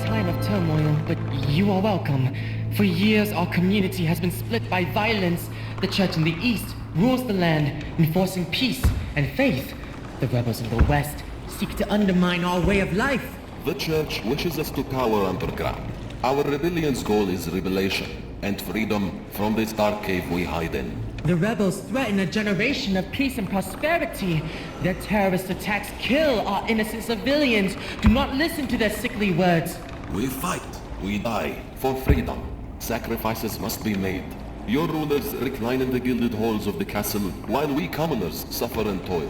time of turmoil, but you are welcome. For years, our community has been split by violence. The church in the east rules the land, enforcing peace and faith. The rebels in the west seek to undermine our way of life. The church wishes us to cower underground. Our rebellion's goal is revelation and freedom from this dark cave we hide in. The rebels threaten a generation of peace and prosperity. Their terrorist attacks kill our innocent civilians. Do not listen to their sickly words. We fight, we die, for freedom. Sacrifices must be made. Your rulers recline in the gilded halls of the castle, while we commoners suffer and toil.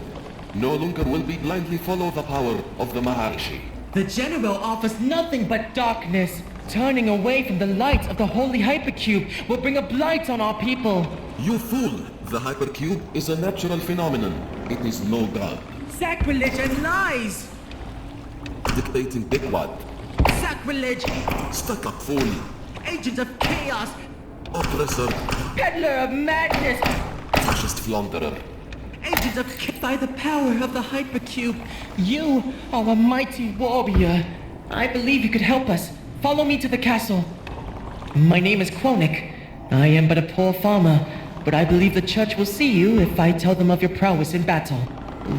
No longer will we blindly follow the power of the Maharishi. The General offers nothing but darkness. Turning away from the light of the Holy Hypercube will bring a blight on our people. You fool! The Hypercube is a natural phenomenon. It is no god. Sacrilege and lies! Dictating dickwad. Sacrilege! Stuck-up fool. Agent of chaos! Oppressor. Peddler of madness! Fascist flaunderer. Agent of by the power of the Hypercube, you are a mighty warrior. I believe you could help us. Follow me to the castle. My name is Quonic. I am but a poor farmer, but I believe the church will see you if I tell them of your prowess in battle.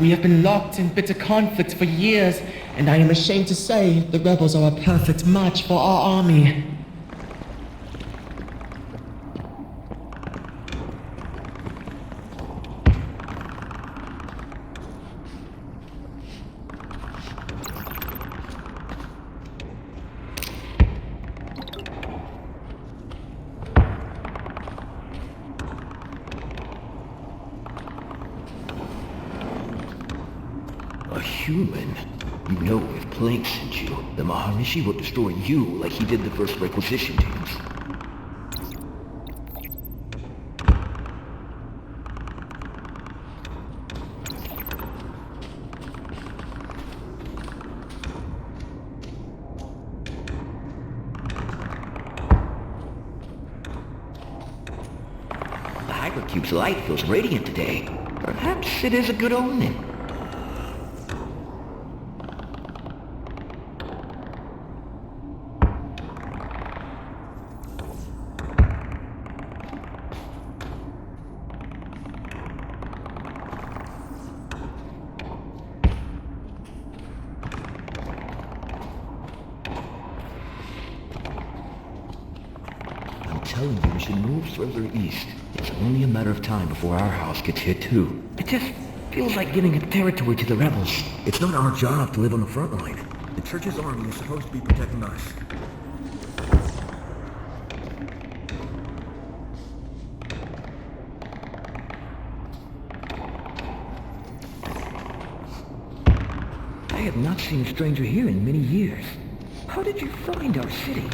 We have been locked in bitter conflict for years, and I am ashamed to say the rebels are a perfect match for our army. A human? You know if Plank sent you, the Maharishi will destroy you like he did the first requisition teams. The Hypercube's light feels radiant today. Perhaps it is a good omen. I'm telling you, we should move further east. It's only a matter of time before our house gets hit too. It just feels like giving a territory to the rebels. It's not our job to live on the front line. The church's army is supposed to be protecting us. I have not seen a stranger here in many years. How did you find our city?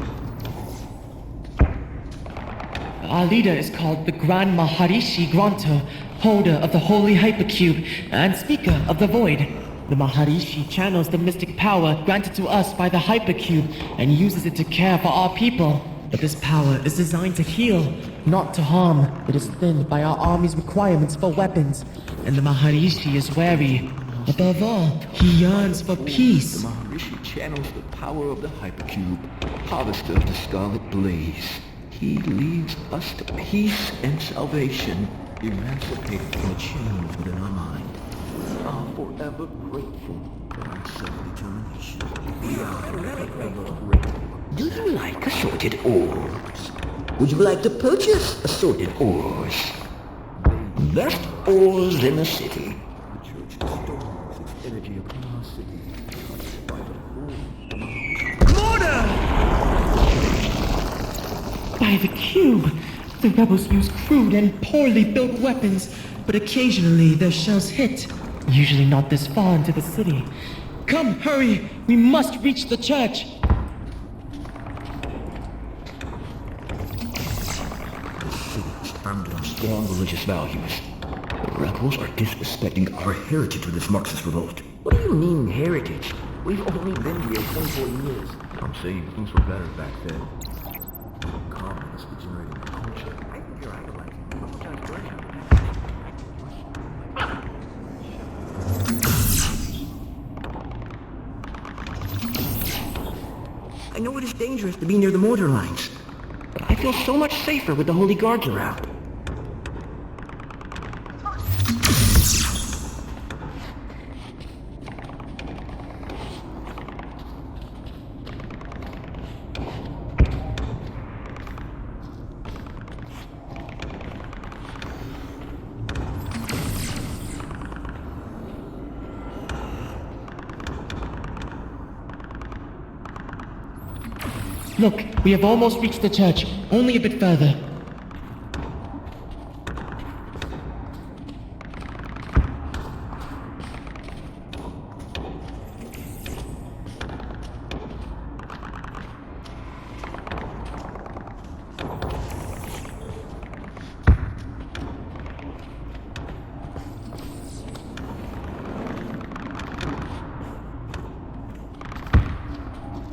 Our leader is called the Grand Maharishi Granto, holder of the Holy Hypercube and speaker of the Void. The Maharishi channels the mystic power granted to us by the Hypercube and uses it to care for our people. But this power is designed to heal, not to harm. It is thinned by our army's requirements for weapons, and the Maharishi is wary. Above all, he yearns for peace. The Maharishi channels the power of the Hypercube, harvester of the Scarlet Blaze. He leads us to peace and salvation, emancipated from the chains within our mind. We are forever grateful for our self-determination. We are forever grateful. Do you like assorted ores? Would you like to purchase assorted ores? Best ores in the city. The church stores its energy upon our city. By the Mortar! By the cube! The rebels use crude and poorly built weapons, but occasionally their shells hit. Usually not this far into the city. Come, hurry! We must reach the church! This city is founded on strong religious values. The rebels are disrespecting our heritage with this Marxist revolt. What do you mean, heritage? We've only been here 24 years. I'm saying things were better back then. Communists degenerating our culture. I think you're idolizing the Marxist version. I know it is dangerous to be near the mortar lines, but I feel so much safer with the Holy Guards around. Look, we have almost reached the church. Only a bit further.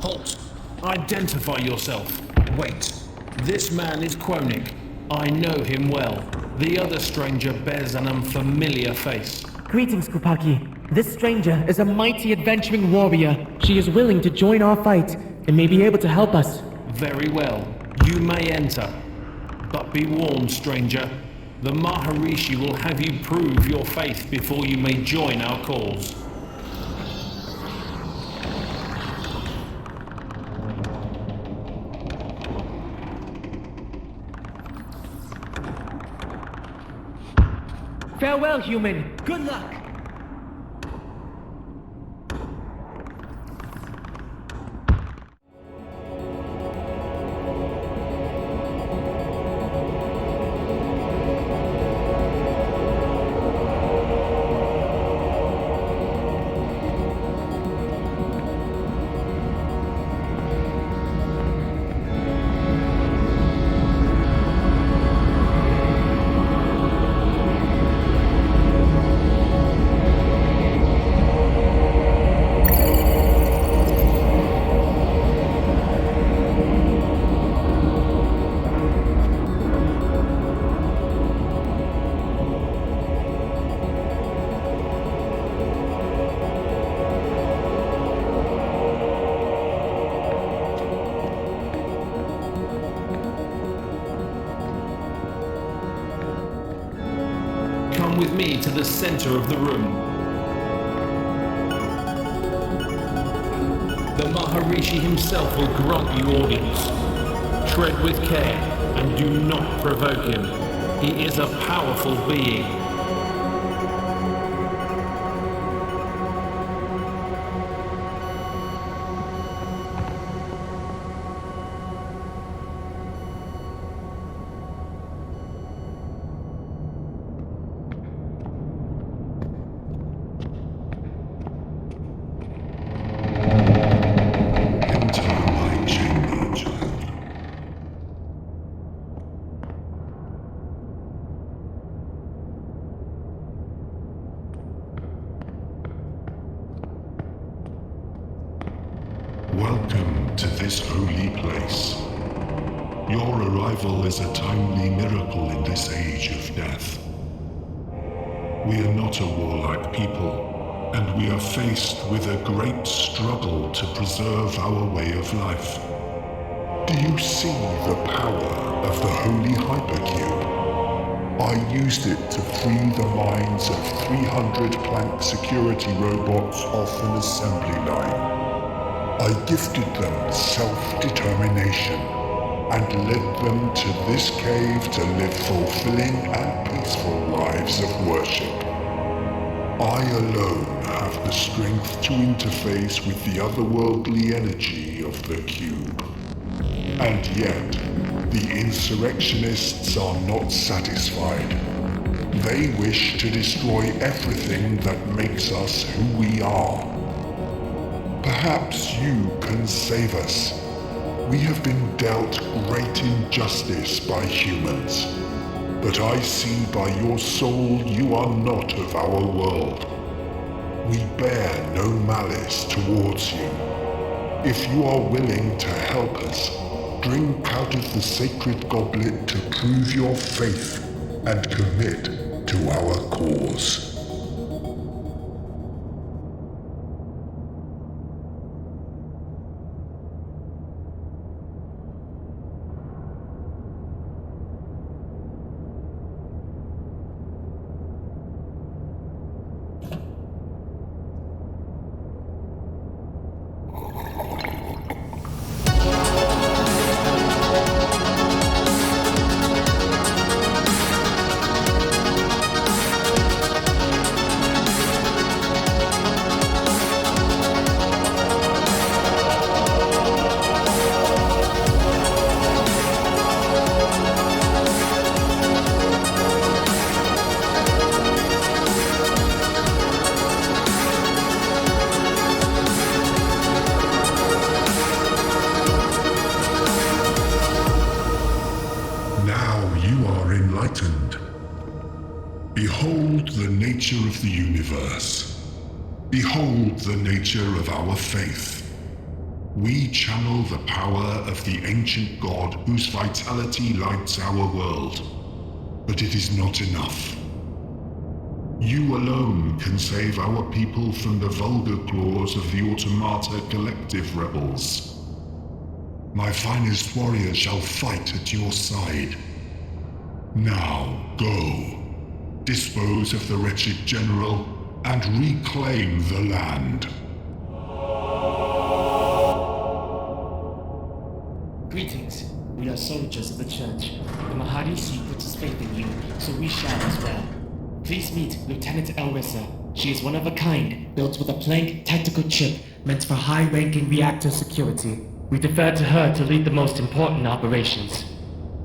Halt! Identify yourself. Wait. This man is Quonik. I know him well. The other stranger bears an unfamiliar face. Greetings, Kupaki. This stranger is a mighty adventuring warrior. She is willing to join our fight and may be able to help us. Very well. You may enter. But be warned, stranger. The Maharishi will have you prove your faith before you may join our cause. Farewell, human. Good luck. Come with me to the center of the room. The Maharishi himself will grant you audience. Tread with care and do not provoke him. He is a powerful being. Welcome to this holy place. Your arrival is a timely miracle in this age of death. We are not a warlike people, and we are faced with a great struggle to preserve our way of life. Do you see the power of the Holy Hypercube? I used it to free the minds of 300 Planck security robots off an assembly line. I gifted them self-determination and led them to this cave to live fulfilling and peaceful lives of worship. I alone have the strength to interface with the otherworldly energy of the cube. And yet, the insurrectionists are not satisfied. They wish to destroy everything that makes us who we are. Perhaps you can save us. We have been dealt great injustice by humans. But I see by your soul you are not of our world. We bear no malice towards you. If you are willing to help us, drink out of the sacred goblet to prove your faith and commit to our cause. universe. Behold the nature of our faith. We channel the power of the ancient god whose vitality lights our world. But it is not enough. You alone can save our people from the vulgar claws of the Automata Collective rebels. My finest warrior shall fight at your side. Now, go. Dispose of the wretched general and reclaim the land. Greetings. We are soldiers of the Church. The Maharishi puts his faith in you, so we shall as well. Please meet Lieutenant Elrissa. She is one of a kind, built with a Planck tactical chip meant for high-ranking reactor security. We defer to her to lead the most important operations.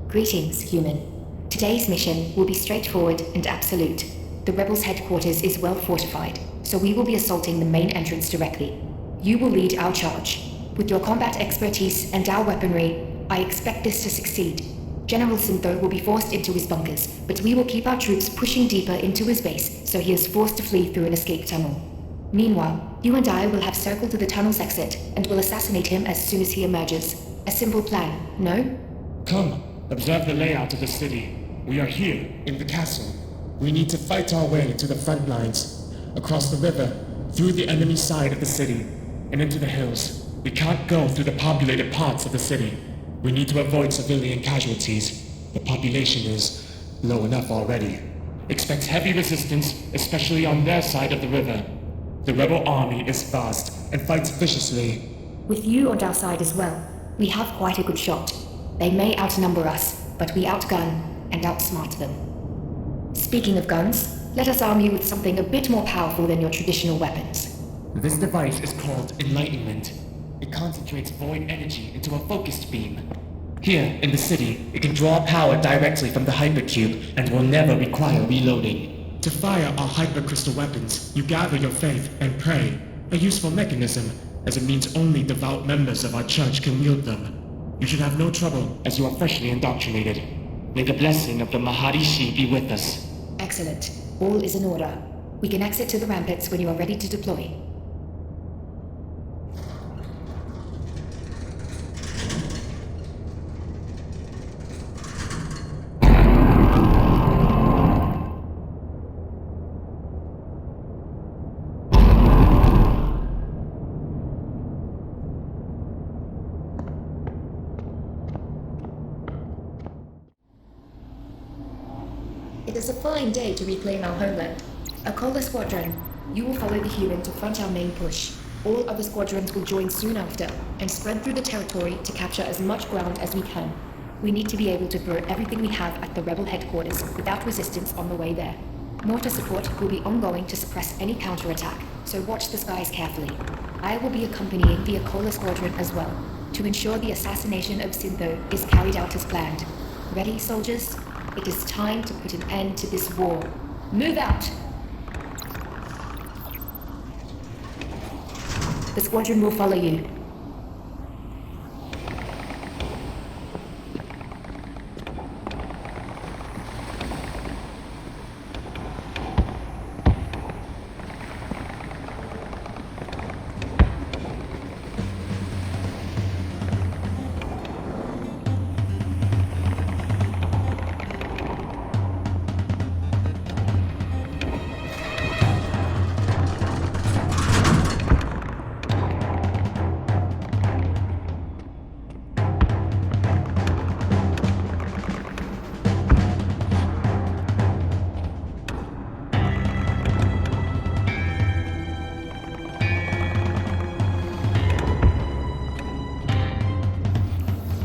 Greetings, human. Today's mission will be straightforward and absolute. The Rebels' headquarters is well fortified, so we will be assaulting the main entrance directly. You will lead our charge. With your combat expertise and our weaponry, I expect this to succeed. General Sintho will be forced into his bunkers, but we will keep our troops pushing deeper into his base, so he is forced to flee through an escape tunnel. Meanwhile, you and I will have circled to the tunnel's exit, and will assassinate him as soon as he emerges. A simple plan, no? Come, observe the layout of the city. We are here, in the castle. We need to fight our way to the front lines, across the river, through the enemy side of the city, and into the hills. We can't go through the populated parts of the city. We need to avoid civilian casualties. The population is low enough already. Expect heavy resistance, especially on their side of the river. The rebel army is vast and fights viciously. With you on our side as well, we have quite a good shot. They may outnumber us, but we outgun and outsmart them. Speaking of guns, let us arm you with something a bit more powerful than your traditional weapons. This device is called Enlightenment. It concentrates void energy into a focused beam. Here, in the city, it can draw power directly from the hypercube and will never require reloading. To fire our hypercrystal weapons, you gather your faith and pray. A useful mechanism, as it means only devout members of our church can wield them. You should have no trouble, as you are freshly indoctrinated. May the blessing of the Maharishi be with us. Excellent. All is in order. We can exit to the ramparts when you are ready to deploy. It is a fine day to reclaim our homeland. Akola Squadron, you will follow the human to front our main push. All other squadrons will join soon after, and spread through the territory to capture as much ground as we can. We need to be able to throw everything we have at the rebel headquarters without resistance on the way there. Mortar support will be ongoing to suppress any counterattack, so watch the skies carefully. I will be accompanying the Akola Squadron as well, to ensure the assassination of Sintho is carried out as planned. Ready, soldiers? It is time to put an end to this war. Move out! The squadron will follow you.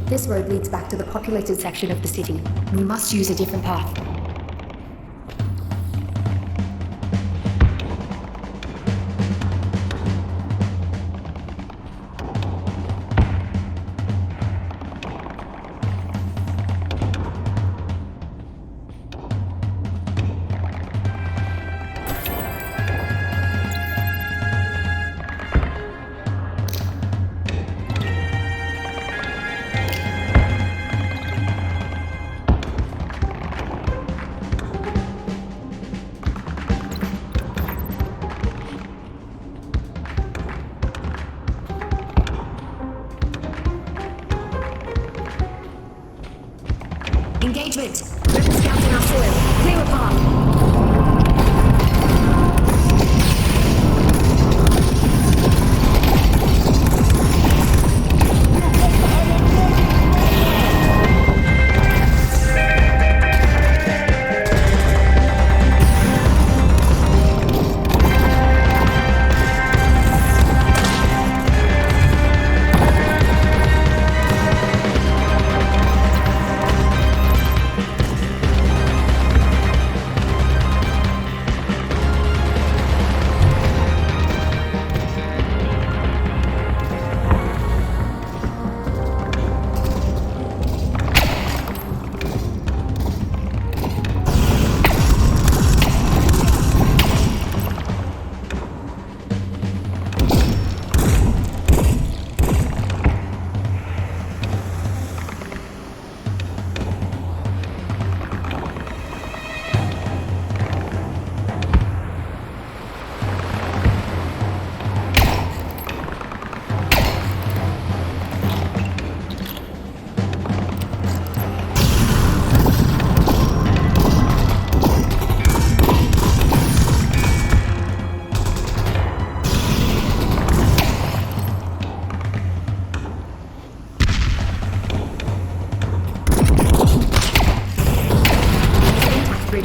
This road leads back to the populated section of the city. We must use a different path. engagement. Rebel scouts in our soil. Clear a path.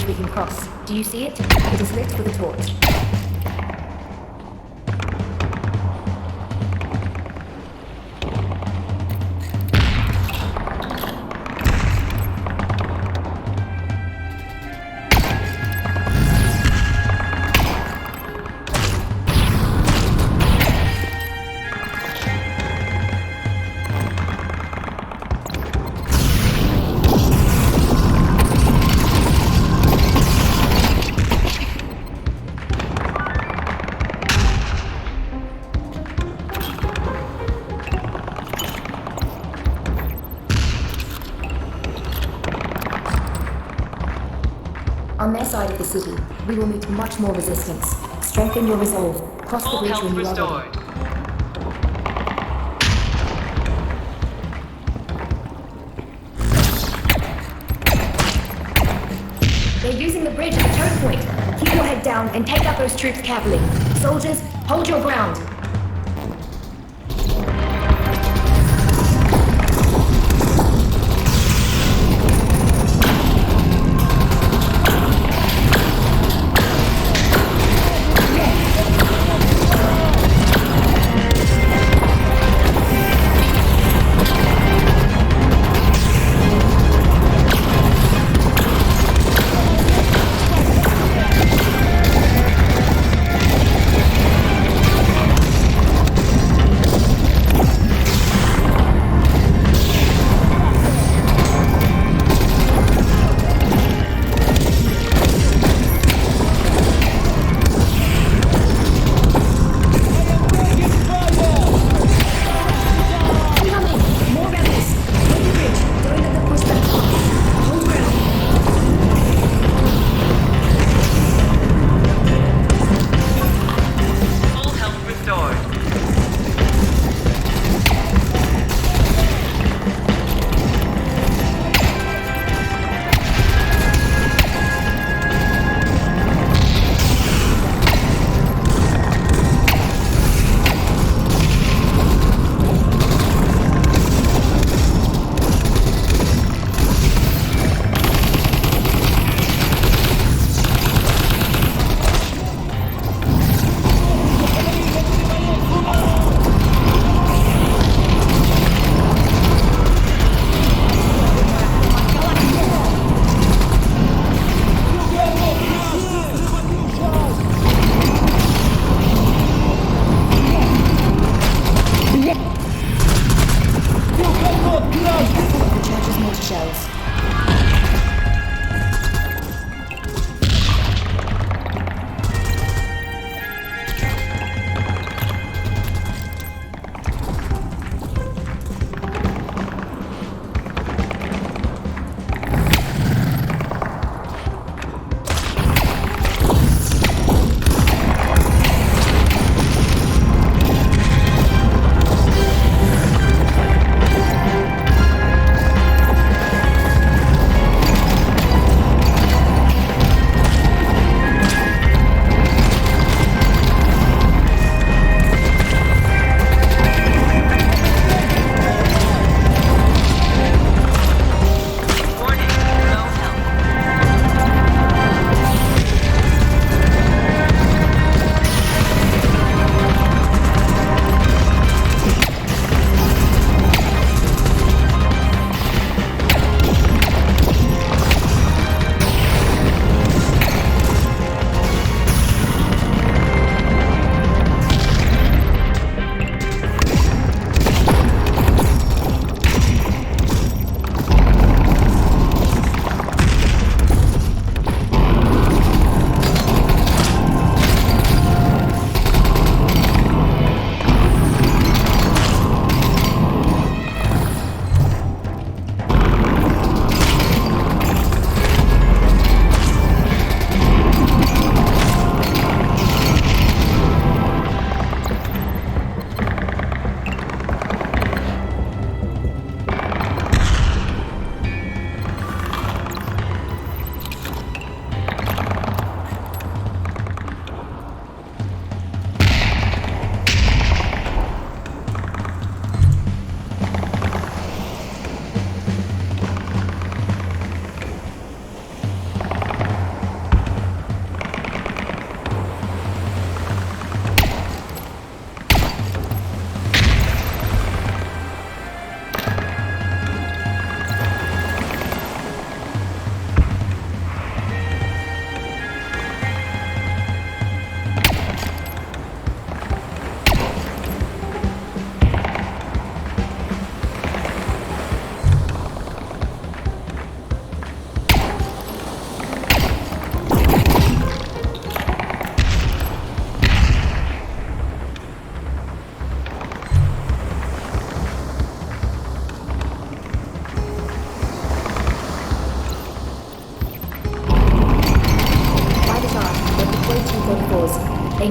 We can cross. Do you see it? It is lit with a torch. On their side of the city, we will meet much more resistance. Strengthen your resolve. Cross the Full bridge health when you are restored. ready. They're using the bridge as a choke point. Keep your head down and take out those troops carefully. Soldiers, hold your ground.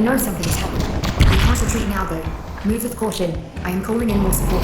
know something is happening. We can't retreat now, though. Move with caution. I am calling in more support.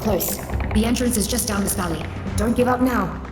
close. The entrance is just down this valley. Don't give up now.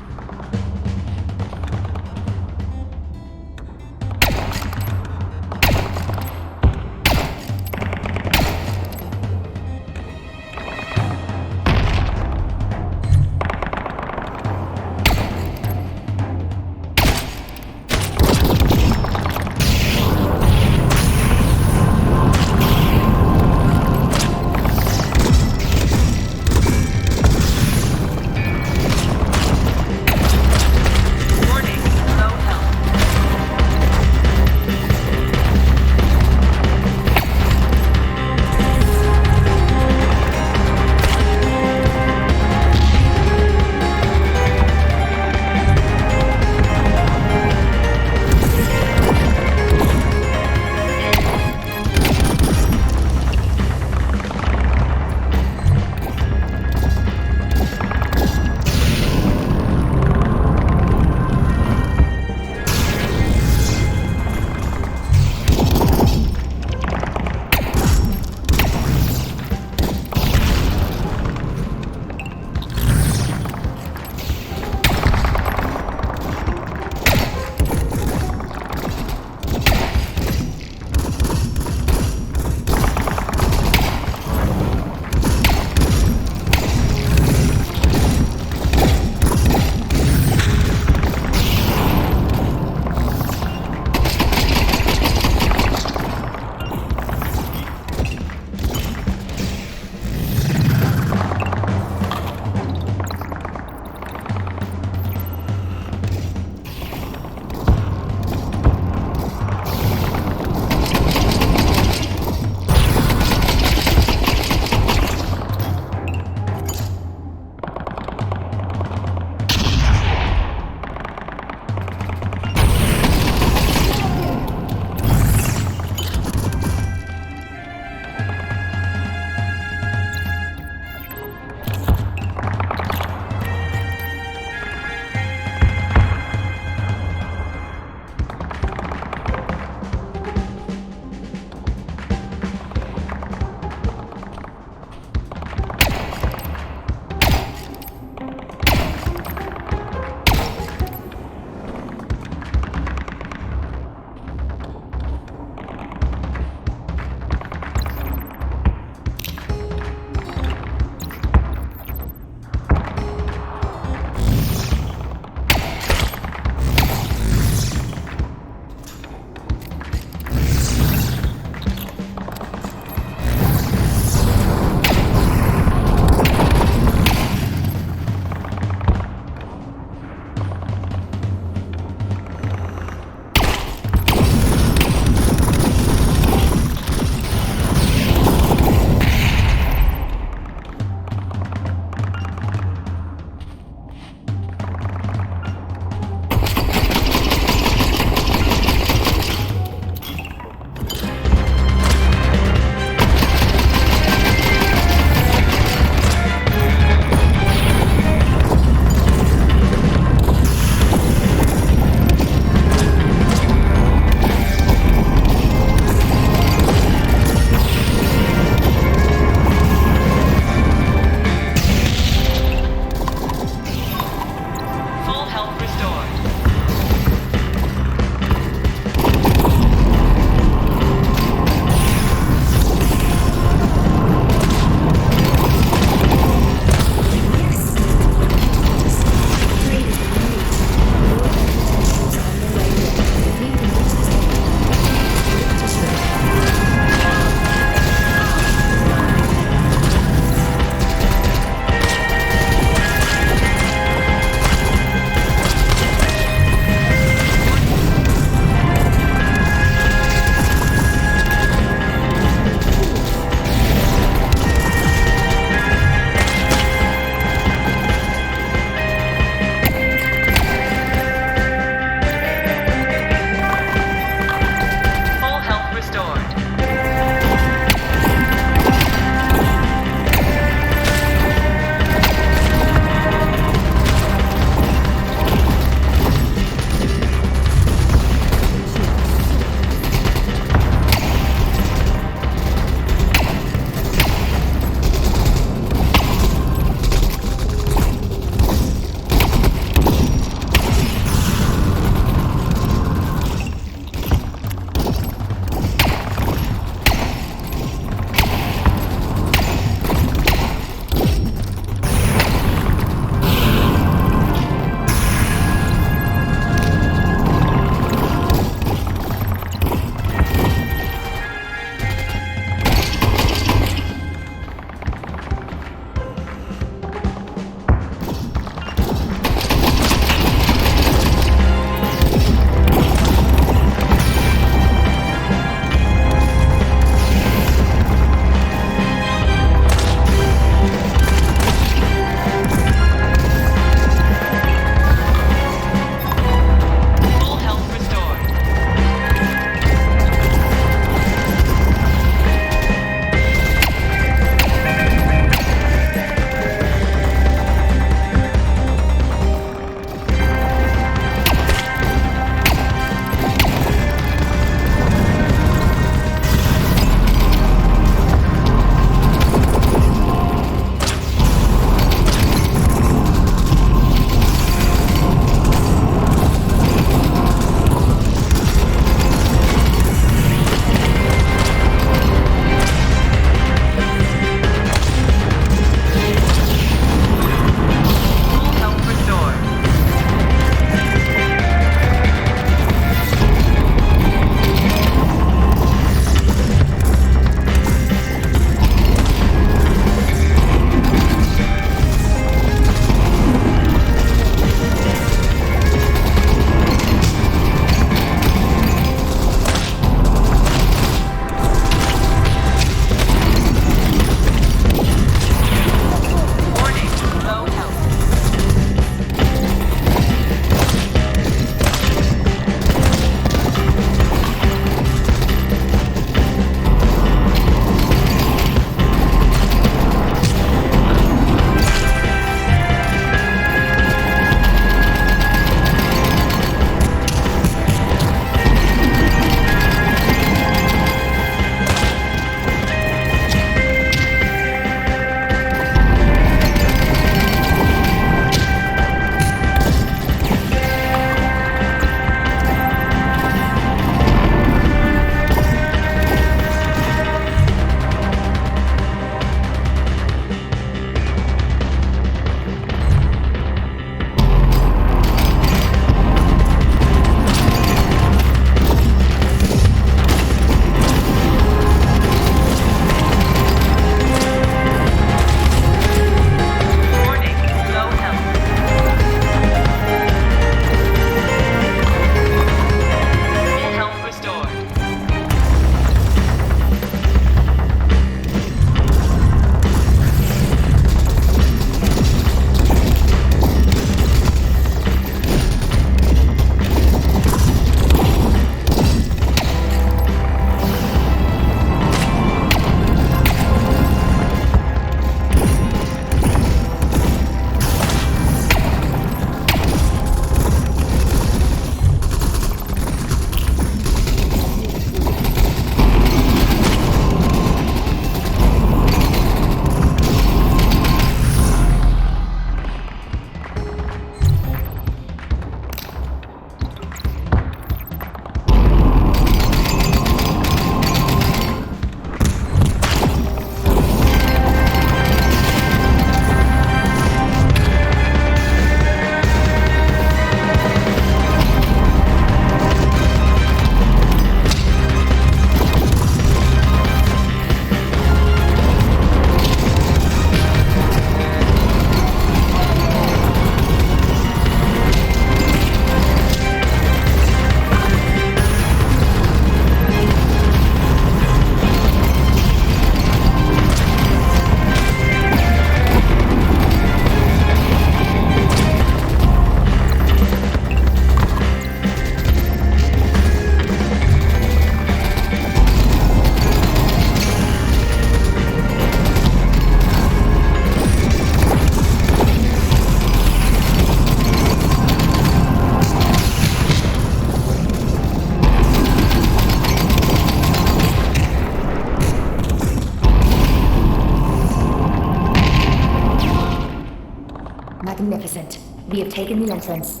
magnificent. We have taken the entrance.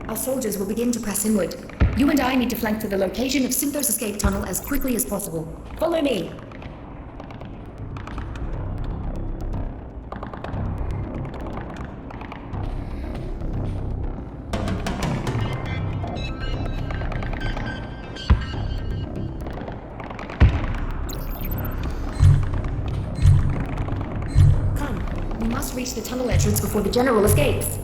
Our soldiers will begin to press inward. You and I need to flank to the location of Synthos escape tunnel as quickly as possible. Follow me. Come, we must reach the tunnel entrance before the general escapes.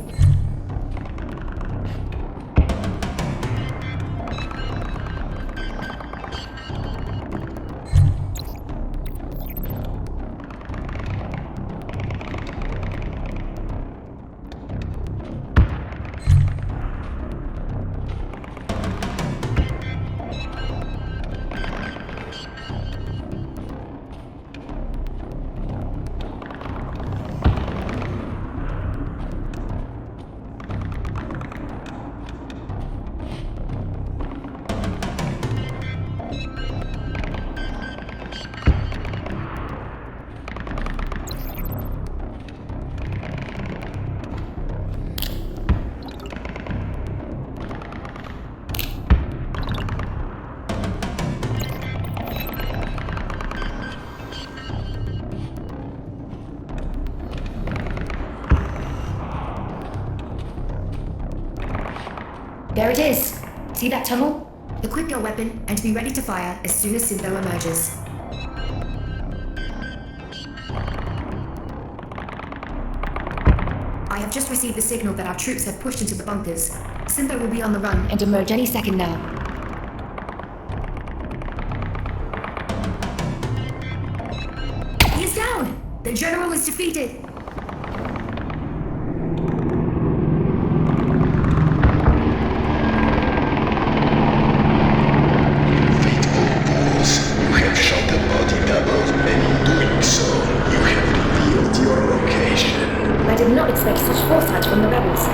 There it is. See that tunnel? Equip your weapon and be ready to fire as soon as Syntho emerges. I have just received the signal that our troops have pushed into the bunkers. Syntho will be on the run and emerge any second now. He is down! The general is defeated! I did not expect such foresight from the rebels.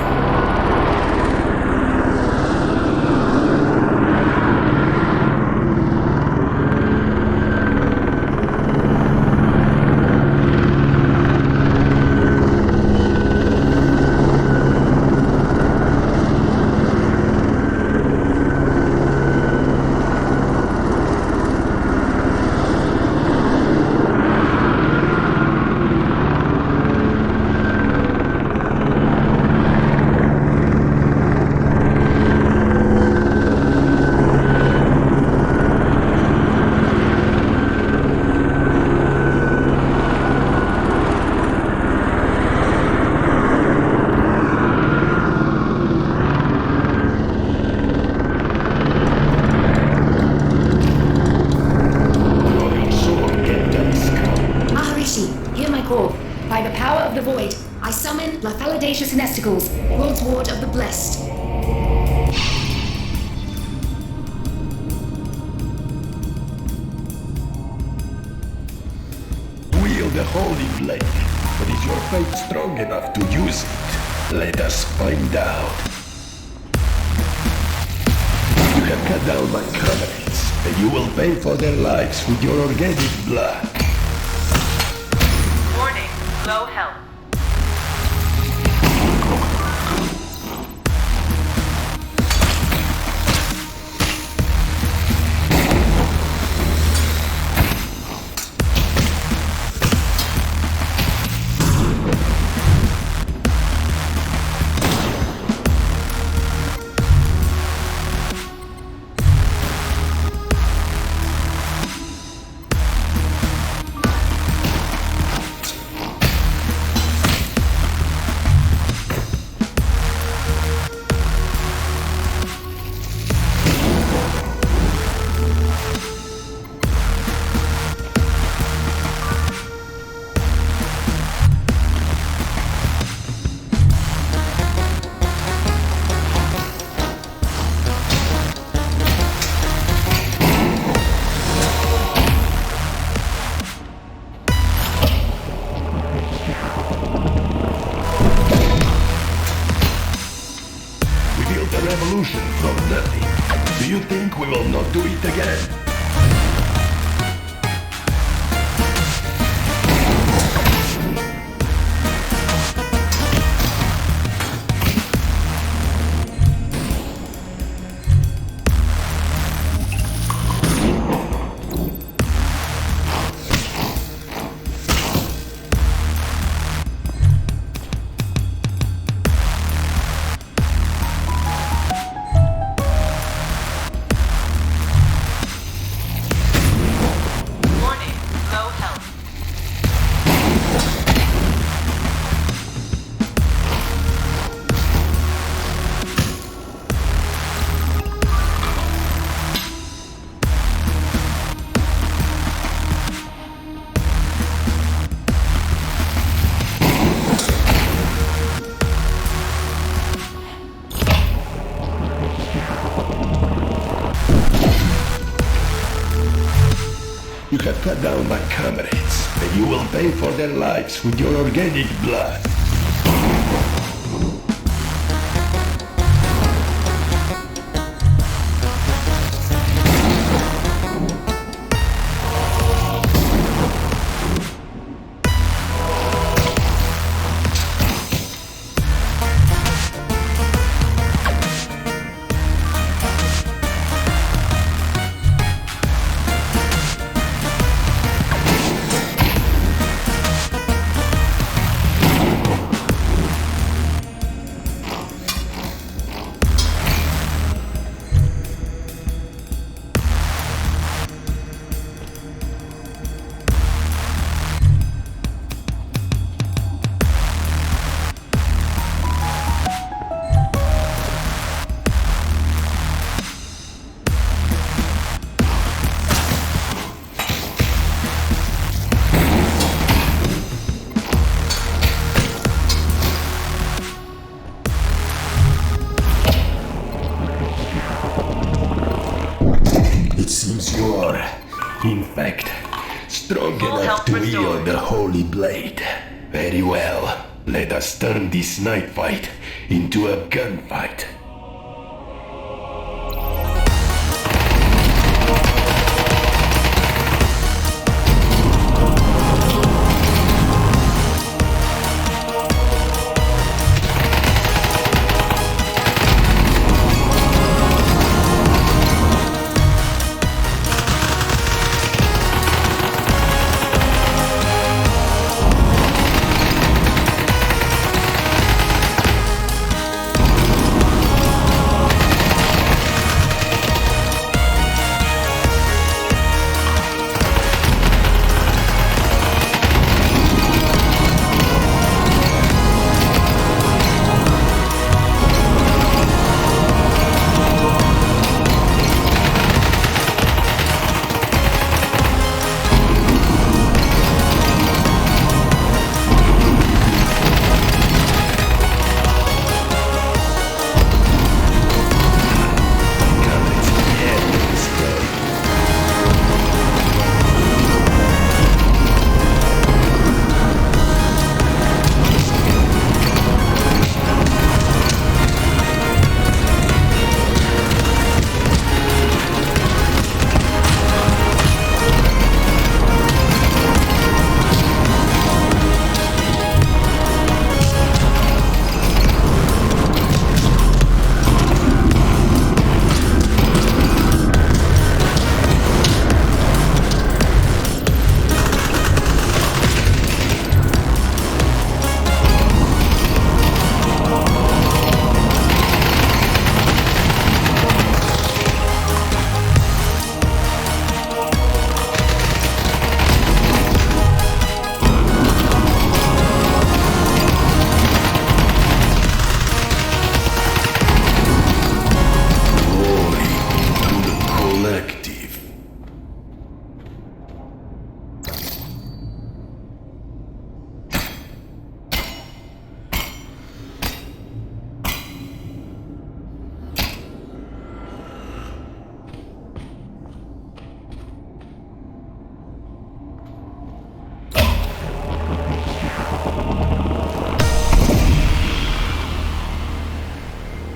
By the power of the void, I summon Laphalidacious Nesticles, World's Ward of the Blessed. Wield the holy blade, but is your faith strong enough to use it? Let us find out. You have cut down my comrades, and you will pay for their lives with your organic blood. Warning, low health. Revolution from nothing. Do you think we will not do it again? down my comrades, and you will pay for their lives with your organic blood. It seems you're, in fact, strong enough to wield the Holy Blade. Very well. Let us turn this night fight into a gunfight.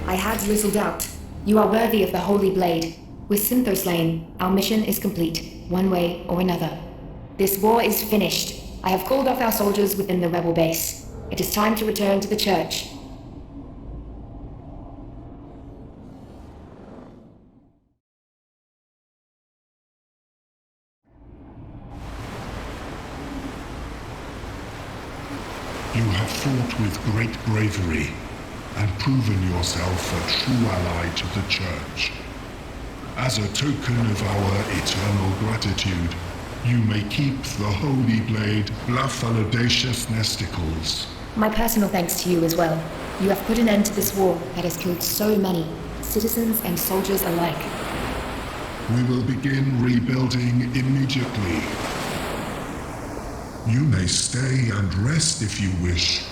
I had little doubt. You are worthy of the Holy Blade. With Syntho slain, our mission is complete, one way or another. This war is finished. I have called off our soldiers within the rebel base. It is time to return to the church. You have fought with great bravery and proven yourself a true ally to the Church. As a token of our eternal gratitude, you may keep the Holy Blade Blafaladacious Nesticles. My personal thanks to you as well. You have put an end to this war that has killed so many, citizens and soldiers alike. We will begin rebuilding immediately. You may stay and rest if you wish,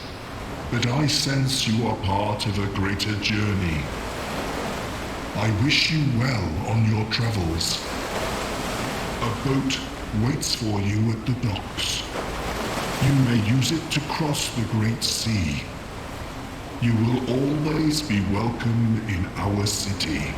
but I sense you are part of a greater journey. I wish you well on your travels. A boat waits for you at the docks. You may use it to cross the Great Sea. You will always be welcome in our city.